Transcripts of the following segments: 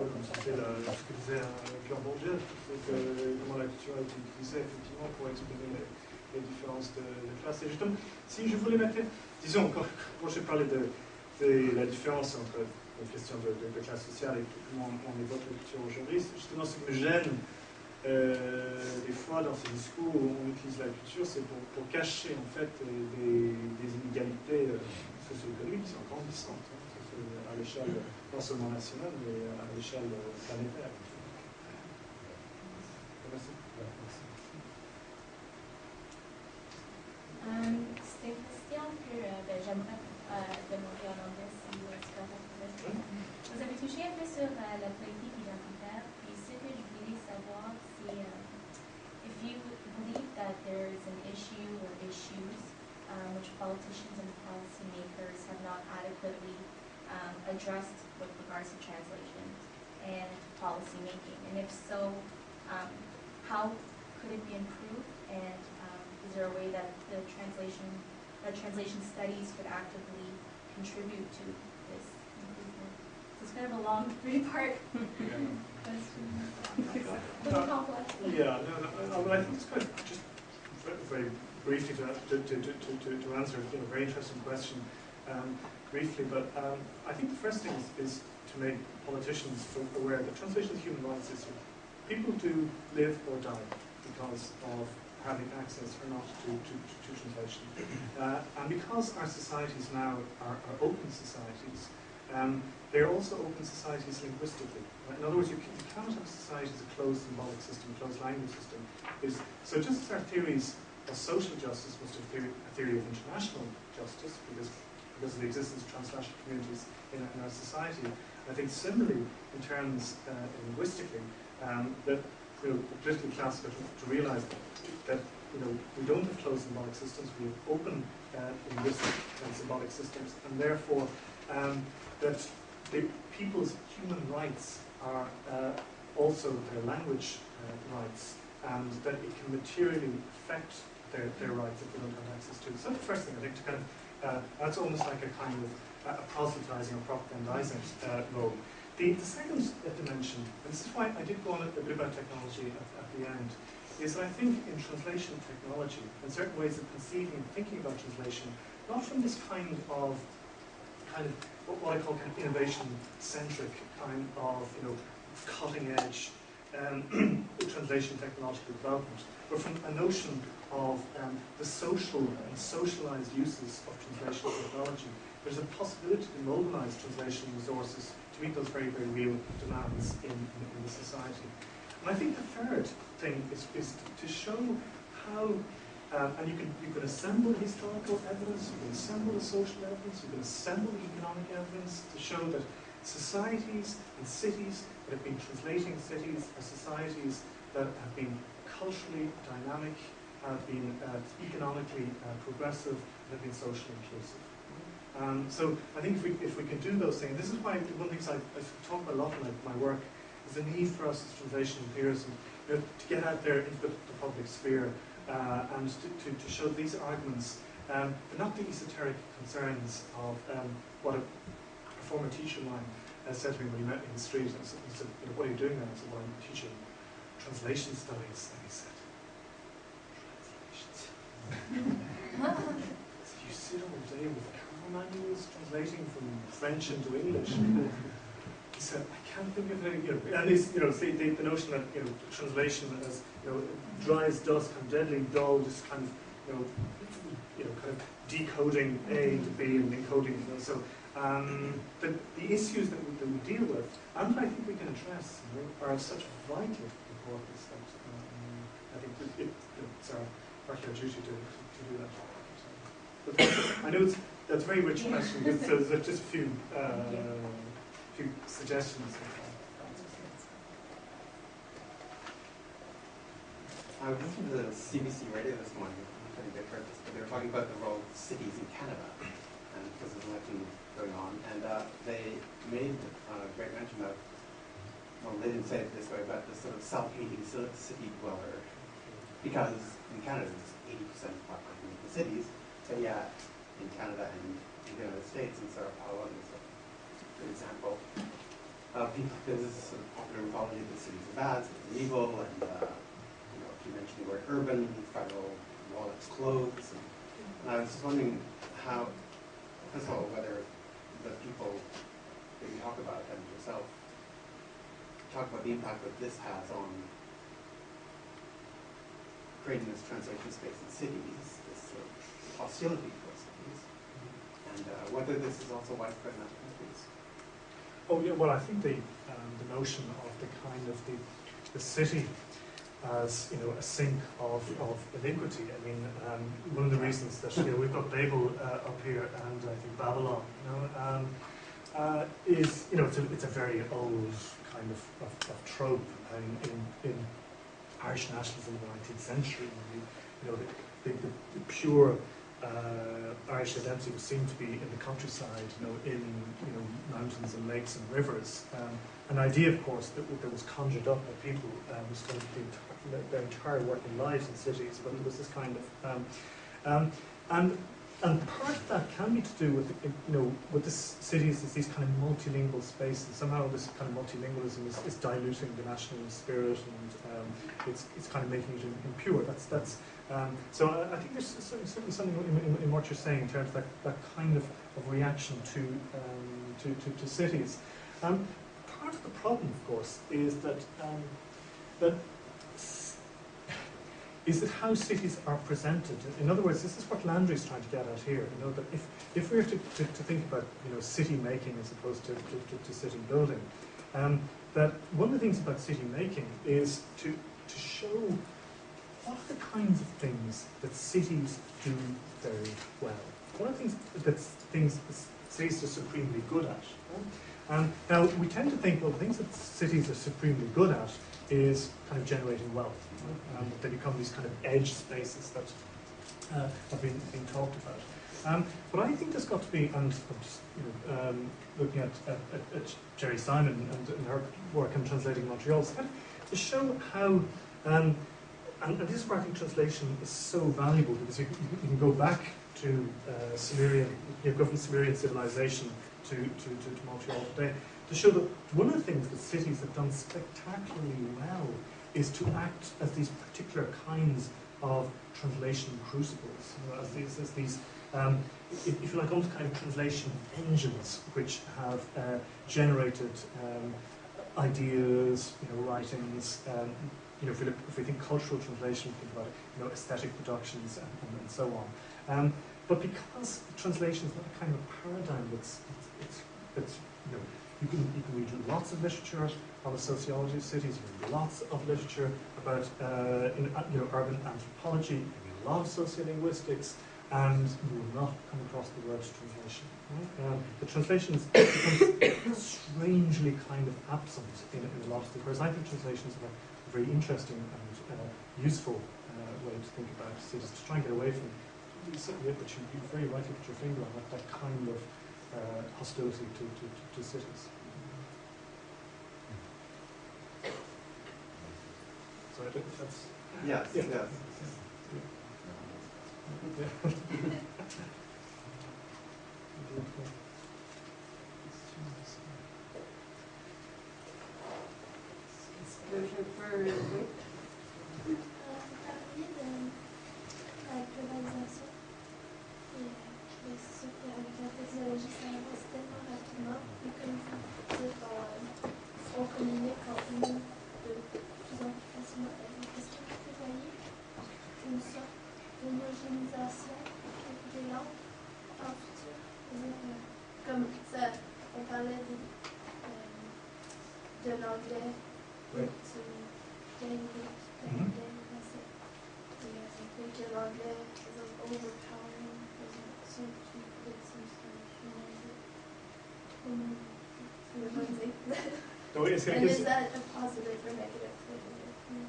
Comme ça, c'est ce que disait Pierre Bourdieu, c'est que comment la culture a été utilisée effectivement pour exprimer les différences de classe. Et justement, si je voulais mettre, disons, quand j'ai parlé de la différence entre les questions de classe sociale et comment on évoque la culture aujourd'hui, c'est justement ce qui me gêne des fois dans ces discours où on utilise la culture, c'est pour cacher en fait des inégalités socio-économiques qui sont grandissantes, hein, à l'échelle non seulement nationale mais à l'échelle planétaire. Merci. C'est une question que j'aimerais demander en anglais si c'est correct pour vous. Vous avez touché un peu sur la politique identitaire, et ce que je voulais savoir, c'est if you believe that there is an issue or issues which politicians and policymakers have not adequately addressed with regards to translation and policy making, and if so, how could it be improved, and is there a way that the translation studies could actively contribute to this improvement? So it's kind of a long three-part question. A little complex. Yeah, no, I think it's kind of just very briefly to answer a very interesting question briefly, but I think the first thing is to make politicians aware that translation is a human rights issue. People do live or die because of having access or not to translation. And because our societies now are open societies, they're also open societies linguistically. In other words, you cannot have a society as a closed symbolic system, a closed language system. So just as our theories of social justice must have a theory of international justice, because of the existence of transnational communities in our society, I think similarly in terms linguistically, that the political class got to realise that we don't have closed symbolic systems, we have open linguistic and symbolic systems, and therefore that the people's human rights are also their language rights, and that it can materially affect their rights if they don't have access to it. So that's the first thing I think to kind of, that's almost like a kind of a proselytizing or propagandizing role. The second dimension, and this is why I did go on a bit about technology at the end, is that I think in translation technology, and certain ways of conceiving and thinking about translation, not from this kind of what I call kind of innovation-centric kind of cutting-edge translation technological development, but from a notion of the social and socialized uses of translation technology. There's a possibility to mobilize translation resources to meet those very, very real demands in the society. And I think the third thing is to show how, and you can assemble historical evidence, you can assemble the social evidence, you can assemble the economic evidence to show that societies and cities that have been translating cities are societies that have been culturally dynamic, have been economically progressive, and have been socially inclusive. So I think if we can do those things, this is why one of the things I talk about a lot in my work is the need for us as translation empirics to get out there into the public sphere and to show these arguments, but not the esoteric concerns of what a former teacher of mine said to me when he met me in the street. He said, what are you doing now? I said, well, I'm teaching translation studies. And he said, translations? So you sit all day with manuals translating from French into English. He said, I can't think of any, and this, the notion that, translation as, dry as dust, kind of deadly dull, just kind of, kind of decoding A to B and encoding, so, the issues that we deal with, and that I think we can address, are of such vital importance that, I think it's our duty to do that. But I know that's a very rich question, so there's just a few suggestions. I was listening to the CBC radio this morning, I think they've heard this, but they were talking about the role of cities in Canada, and because there's an election going on, and they made great mention of, well, they didn't say it this way, but the sort of self-hating city dweller, because in Canada there's 80% of the population in the cities, but yet in Canada and in the United States, in Sao Paulo, for example, people, there's this sort of popular mythology that cities are bad, cities are evil, and you know, if you mention the word urban, federal wallets close. And I was just wondering how, first of all, whether the people that you talk about and yourself talk about the impact that this has on creating this translation space in cities, this sort of hostility towards cities, and whether this is also widespread in other countries. Oh yeah, well I think the notion of the kind of the city as a sink of iniquity. I mean, one of the reasons that we've got Babel up here and I think Babylon, is it's a very old kind of trope in Irish nationalism in the 19th century. The pure Irish identity was seen to be in the countryside, in mountains and lakes and rivers. An idea, of course, that was conjured up by people who spent their entire working lives in cities, but it was this kind of and part of that can be to do with with the cities as these kind of multilingual spaces. Somehow this kind of multilingualism is diluting the national spirit, and it's kind of making it impure. So I think there's certainly something in what you're saying in terms of that kind of reaction to cities. Part of the problem, of course, is that how cities are presented. In other words, this is what Landry's trying to get at here. That if we were to think about city making as opposed to city building, that one of the things about city making is to show what are the kinds of things that cities do very well. What are things that cities are supremely good at? Now, we tend to think, well, the things that cities are supremely good at is kind of generating wealth. They become these kind of edge spaces that have been talked about. But I think there's got to be, and I'm just looking at Jerry Simon and her work in translating Montreal, to show how, and this is where I think translation is so valuable, because you can go back to Sumerian, go from Sumerian civilization to Montreal today, to show that one of the things that cities have done spectacularly well is to act as these particular kinds of translation crucibles, as these if you like, almost kind of translation engines which have generated ideas, writings. If we think cultural translation, think about aesthetic productions and so on. But because translation is not a kind of paradigm that's you can read lots of literature on the sociology of cities. You can read lots of literature about urban anthropology. You can read a lot of sociolinguistics, and you will not come across the word translation. Right? The translation becomes strangely kind of absent in a lot of things. Whereas I think translation is a very interesting and useful way to think about cities, to try and get away from something that you very rightly put your finger on, that kind of hostility to cities. So I don't think that's... Yes, yeah. yes. Parler de la globalisation, et c'est sûr qu'avec la technologie, ça avance tellement rapidement, et comme vous dites, on communique entre nous de plus en plus facilement. Est-ce que vous prévoyez une sorte d'homogénéisation des langues en futur? Comme ça, on parlait de l'anglais, Oui. du gaélique, de l'anglais, du français. Et ça fait que l'anglais is overpowering, some people, it seems to And is that a positive or negative thing?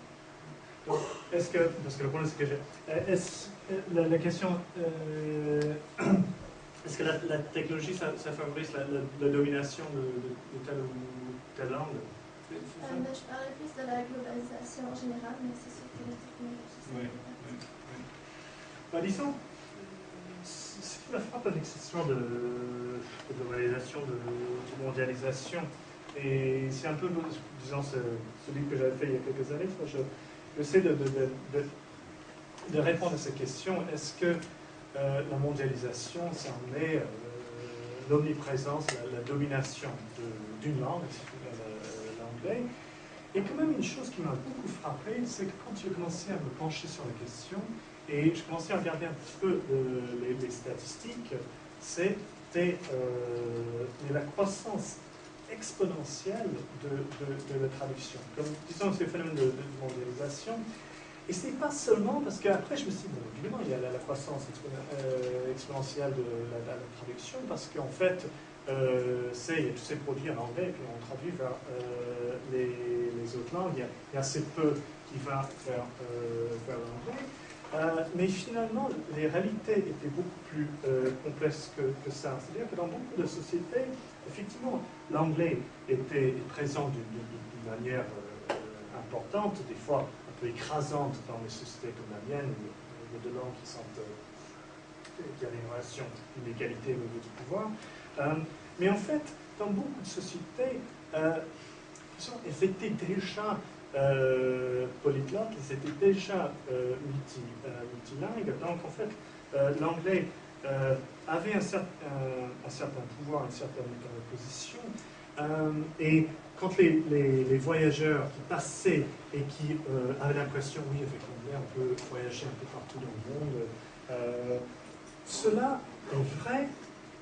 Est-ce que, parce que le problème c'est que la question, est-ce que la technologie ça favorise la domination de telle ou telle langue? Je parlais plus de la globalisation en général, mais c'est sûr que la technologie ça Bah, disons, ce qui me frappe avec cette histoire de globalisation, de mondialisation, Et c'est un peu, disons, ce livre que j'avais fait il y a quelques années. J'essaie de répondre à cette question. Est-ce que la mondialisation, ça en est l'omniprésence, la domination d'une langue, l'anglais? Et quand même, une chose qui m'a beaucoup frappé, c'est que quand j'ai commencé à me pencher sur la question, et je commençais à regarder un petit peu les statistiques, c'était la croissance exponentielle de la traduction. Comme, disons, ces phénomènes de mondialisation. Et ce n'est pas seulement parce qu'après, je me suis dit, bon, évidemment, il y a la croissance exponentielle de la traduction, parce qu'en fait, il y a tous ces produits en anglais, et puis on traduit vers les autres langues. Il y a assez peu qui va vers l'anglais. Mais finalement, les réalités étaient beaucoup plus complexes que ça. C'est-à-dire que dans beaucoup de sociétés, effectivement, l'anglais était présent d'une manière importante, des fois un peu écrasante dans les sociétés comme la mienne, où il y a de langues qui a une relation d'inégalité au niveau du pouvoir. Mais en fait, dans beaucoup de sociétés, elles étaient déjà polyglottes, elles étaient déjà multilingues. Donc en fait, l'anglais avait un certain pouvoir, une certaine position. Et quand les voyageurs qui passaient et qui avaient l'impression, oui, avec l'anglais, on peut voyager un peu partout dans le monde, cela est vrai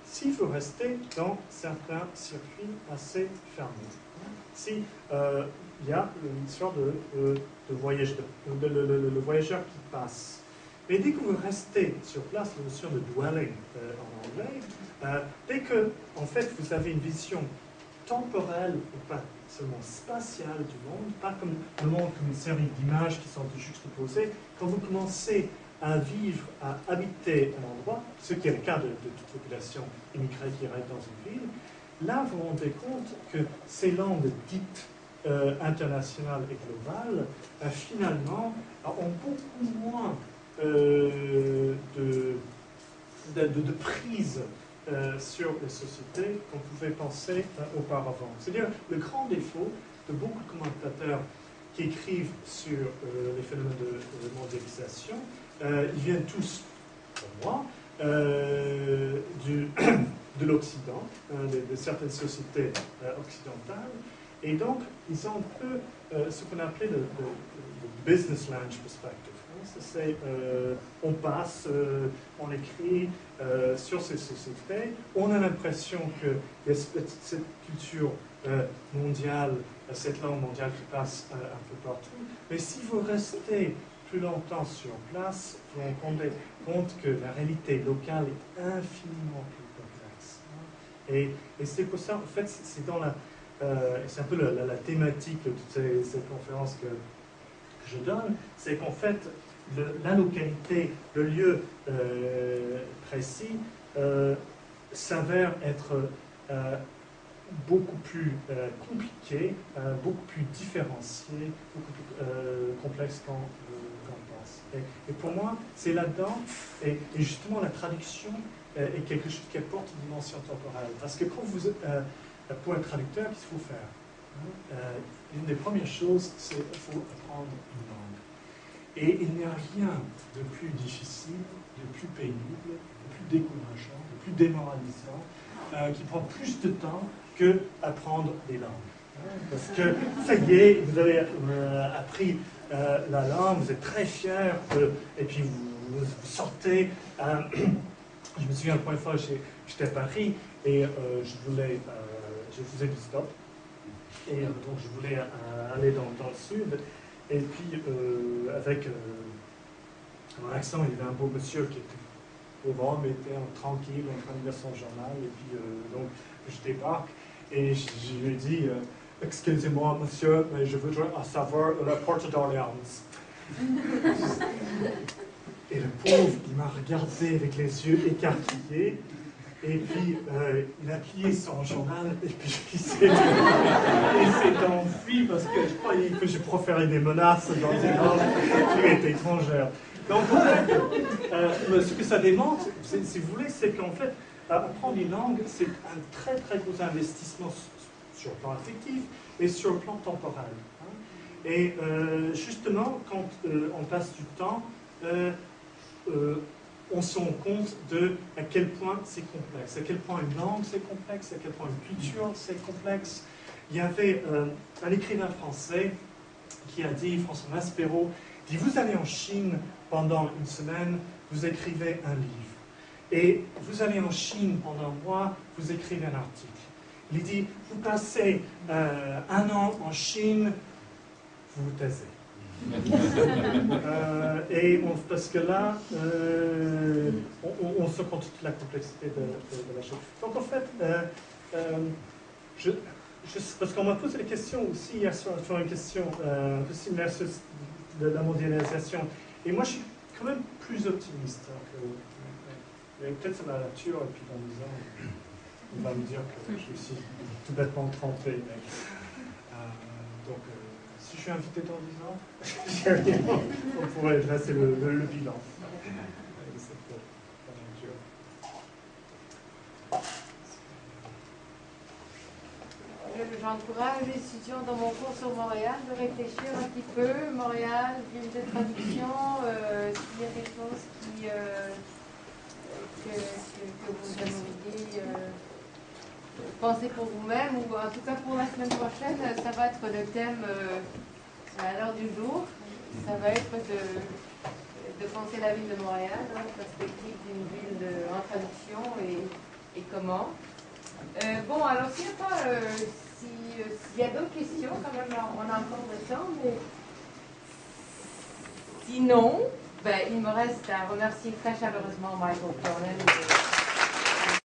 s'il faut rester dans certains circuits assez fermés. Si il y a l'histoire de voyage, le voyageur qui passe. Mais dès que vous restez sur place, la notion de dwelling en anglais, dès que, en fait, vous avez une vision temporelle et pas seulement spatiale du monde, pas comme le monde comme une série d'images qui sont juxtaposées, quand vous commencez à vivre, à habiter un endroit, ce qui est le cas de toute population immigrée qui reste dans une ville, là vous vous rendez compte que ces langues dites internationales et globales, finalement, ont beaucoup moins de prise sur les sociétés qu'on pouvait penser auparavant. C'est-à-dire, le grand défaut de beaucoup de commentateurs qui écrivent sur les phénomènes de mondialisation, ils viennent tous, pour moi, de l'Occident, de certaines sociétés occidentales, et donc ils ont un peu ce qu'on appelait le business language perspective. C'est on passe, on écrit sur ces sociétés, on a l'impression qu'il y a cette culture mondiale, cette langue mondiale qui passe un peu partout, mais si vous restez plus longtemps sur place, vous vous rendez compte que la réalité locale est infiniment plus complexe. Et c'est pour ça, en fait, c'est dans c'est un peu la thématique de toutes ces conférences que je donne, c'est qu'en fait, la localité, le lieu précis, s'avère être beaucoup plus compliqué, beaucoup plus différencié, beaucoup plus complexe qu'on pense. Et pour moi, c'est là-dedans, et justement la traduction est quelque chose qui apporte une dimension temporelle. Parce que quand vous êtes, pour un traducteur, qu'est-ce qu'il faut faire? Une des premières choses, c'est qu'il faut apprendre une langue. Et il n'y a rien de plus difficile, de plus pénible, de plus décourageant, de plus démoralisant, qui prend plus de temps que apprendre des langues. Parce que ça y est, vous avez appris la langue, vous êtes très fier, et puis vous sortez. Je me souviens la première fois, j'étais à Paris, et je faisais du stop. Et donc je voulais aller dans le sud. Et puis, avec mon accent, il y avait un beau monsieur qui était au vent, mais était tranquille, en train de lire son journal. Et puis, donc, je débarque et je lui dis excusez-moi, monsieur, mais je voudrais savoir la porte d'Orléans. Et le pauvre, il m'a regardé avec les yeux écarquillés. Et puis, il a plié son journal et puis il s'est enfui parce que je croyais que je proférais des menaces dans une langue qui était étrangère. Donc, en fait, ce que ça démontre, si vous voulez, c'est qu'en fait, apprendre une langue, c'est un très très gros investissement sur le plan affectif et sur le plan temporel. Hein. Et justement, quand on passe du temps, on se rend compte de à quel point c'est complexe, à quel point une langue c'est complexe, à quel point une culture c'est complexe. Il y avait un écrivain français qui a dit, François Maspero, dit, vous allez en Chine pendant une semaine, vous écrivez un livre. Et vous allez en Chine pendant un mois, vous écrivez un article. Il dit, vous passez un an en Chine, vous vous taisez. Parce que là, on se rend compte de la complexité de la chose. Donc en fait, parce qu'on m'a posé des questions aussi hier soir sur une question un peu similaire de la mondialisation. Et moi, je suis quand même plus optimiste. Hein, peut-être c'est ma nature, et puis dans 10 ans, on va me dire que je suis tout bêtement trompé. Donc, si je suis invité dans 10 ans, on pourrait dresser le bilan de cette aventure. J'encourage les étudiants dans mon cours sur Montréal de réfléchir un petit peu. Montréal, ville de traduction, s'il y a des choses que vous aimeriez penser pour vous-même, ou en tout cas pour la semaine prochaine, ça va être le thème à l'heure du jour. Ça va être de penser la ville de Montréal, la perspective d'une ville en traduction et comment. Bon, alors s'il y a d'autres questions, quand même, on a encore le temps, mais sinon, il me reste à remercier très chaleureusement Michael Cronin